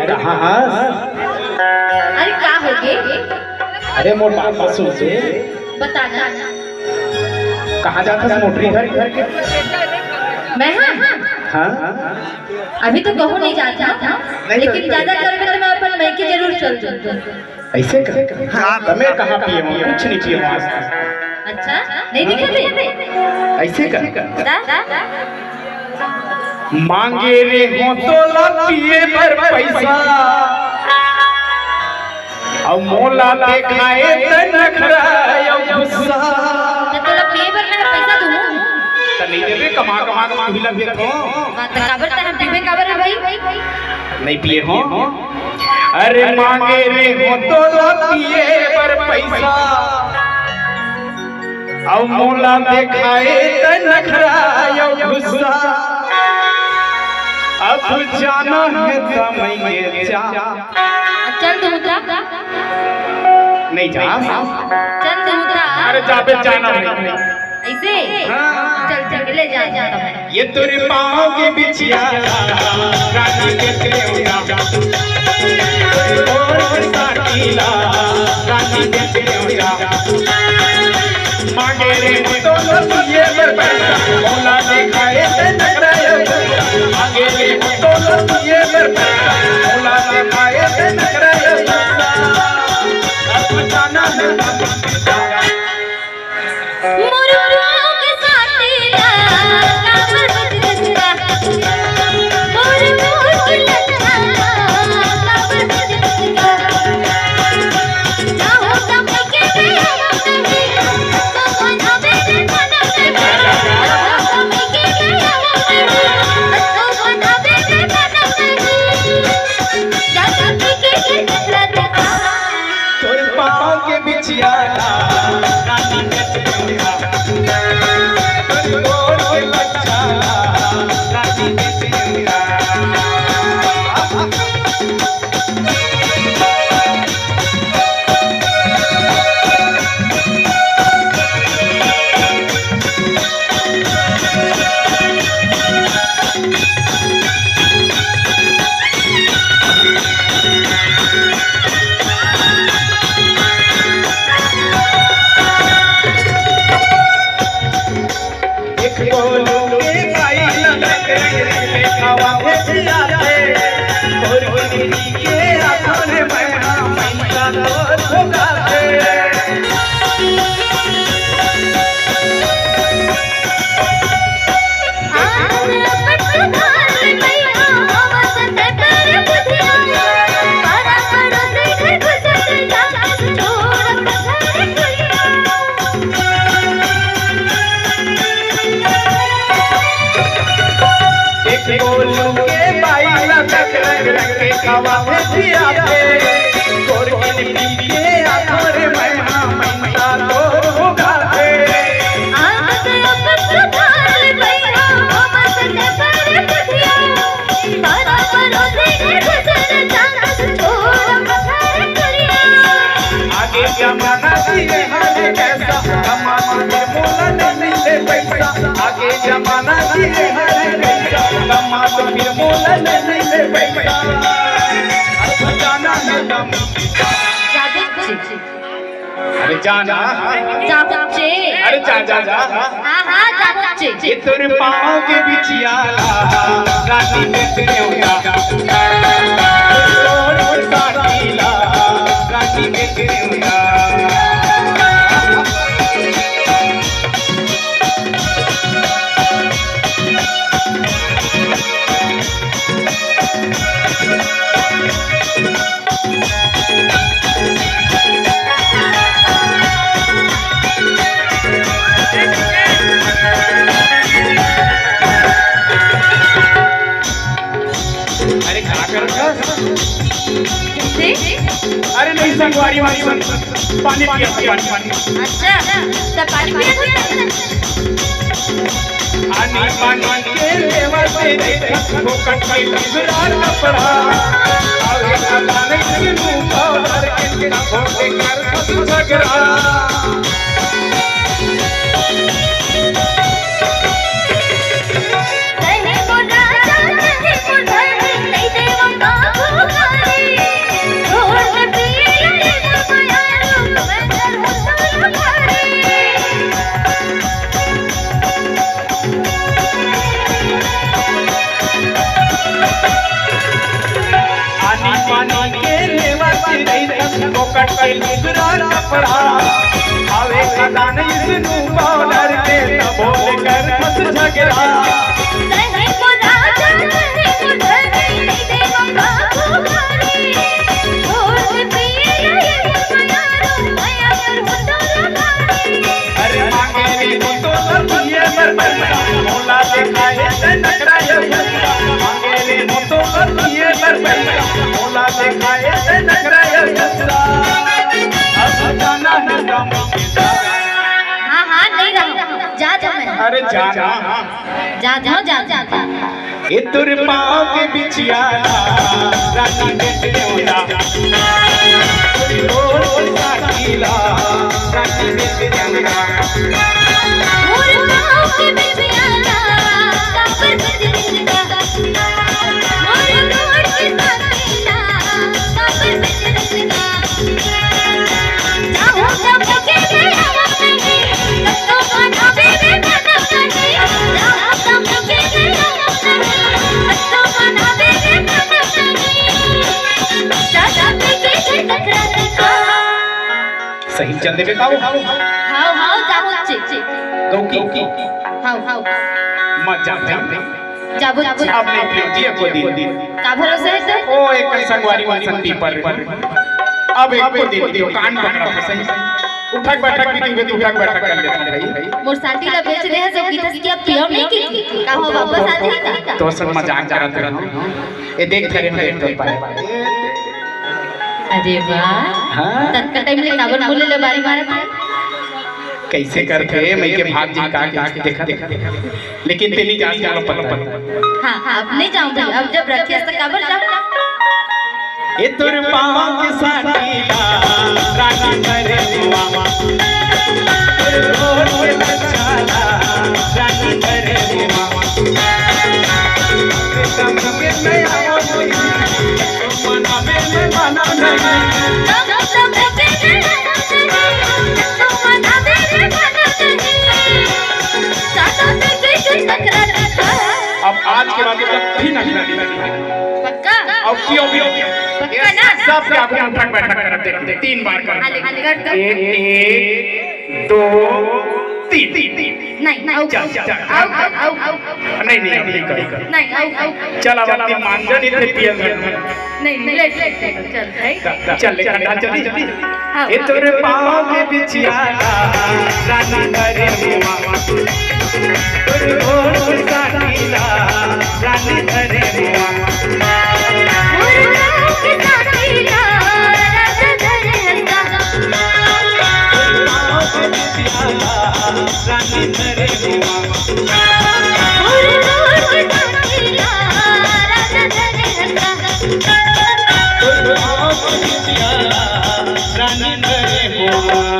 कहाँ हाँ? अरे क्या हो गए? अरे मोर बात मत सुन से। बताना। कहाँ जाता है मोटरी घर घर के? मैं हाँ अभी तो कहूँ नहीं जाता लेकिन ज्यादा करके तो मैं अपन मैके जरूर चल जाऊँ। ऐसे कर हाँ मैं कहाँ पिए हूँ कुछ नहीं पिए हूँ आज तक। अच्छा नहीं दिखे ऐसे कर थे मांगे रे हो तो ला पिए पर पैसा अब मोला दिखाए त नखरा यो गुस्सा तो ला पिए पर मैं पैसा दूँ त नहीं देबे कमा कमा के पिला फिर हो बात काबर त हम पीबे काबर है भाई नहीं पिए हो अरे मांगे रे हो तो ला पिए पर पैसा अब मोला दिखाए त नखरा यो गुस्सा अब जाना है तो मैं जा चल तू उठा नहीं जा चल तू उठा अरे जाबे जाना नहीं ऐसे चल चल ले जा ये तेरे पाँव के बिछिया रानी के तेरा और साकीला रानी के तेरा मांगे रे तो ये पर पैसा मोला दिखाए ते नखरा मांगे रे तो ये पर पैसा मोला दिखाए ते नखरा अब जाना है आगे जमाना दिए कमा तो फिर मोला नहीं ले पैसा अब जाना है अरे जाना अरे जा जा जा ये तेरे पाँव के बिछिया रानी के तेरा और साकीला रानी के तेरा अरे नहीं संगवारी वाली पानी पिया पानी अच्छा तो पानी पिया पानी पानी के लेवा से वो कटई गुजरात न पड़ा आवे खाने के मुंह और के होके कर सब झगड़ा नहीं को राजा नहीं को धन नहीं देवा का फोकट के लुगरा कपड़ा आवे खदान इसनु पाउडर के बोल कर फस झगड़ा नहीं को राजा नहीं को धनी नहीं देखो बाबू घरे छोड़ पिए ये माया कर अरे मांगे रे तो लतिए बरबरा मोला दिखाए ते नखरा ये मांगे रे तो लतिए बरबरा मोला दिखाए ते नखरा ये अब जाना है राम के साथ। हां हां नहीं रहा जा जा मैं अरे जाना जा ये तुर पाँव के बिछिया रानी के देवला तुरी रोल साकीला रानी के देवला मोर पाँव के बिछिया काबर बिजलिका मोर रोड के साकीला काबर बिजलिका जाओ जब के गया नहीं तो बना बेबे बना नहीं जाओ जब के गया तो बना बेबे बना नहीं चाचा के टकरा देखा सही चल देबे काओ हाउ जाबो ची गौकी हाउ मत जाबो अब नहीं प्लीजिए को दिन का भरोसा है सर ओ एक संगवारी वसंती पर अब एक को दिन दियो कान पकड़ा था सही उठक बैठक भी दियो उठक बैठक कर लेते भाई मोर साथी ला बेच रहे हैं सब की की अब पियो नहीं की का हो वापस आ जाएगा तो सब मजाक करत रहते ये देख थरे में तो पाए अरे वाह हां तत्का टाइम ले काबर बोले ले बारी मारे कैसे करके मैं के भाग जी का देखा लेकिन तेरी जान जानो पता हां अब नहीं जाऊंगी अब जब रखिए तो काबर जाओ ए तुर पाँव के साटीला रानी करे मामा तुर रोड के बचाला रानी करे मामा तम के मैं आओ तो मना में माना नहीं तब के तो मना दे मना नहीं चाचा के टकरा देखा अब आज के बाद कभी नहीं पक्का अब क्यों भी पक्का ना सब क्या अपने उठक बैठक करते 3 बार कर एक दो तीन नहीं आओ चल आओ नहीं नहीं कर नहीं आओ चल अब अपनी मानजन इतने पियल नहीं ले चल ले कंधा जल्दी ए तोरे पाँव के बिछिया रानी करे मामा तोरे घोड़ साटीला रानी करे मामा मोर पाँव के साटीला राजा धरे हंसा पाँव के बिछिया रानी करे मामा मोर पाँव के साटीला राजा धरे हंसा रानी करे मामा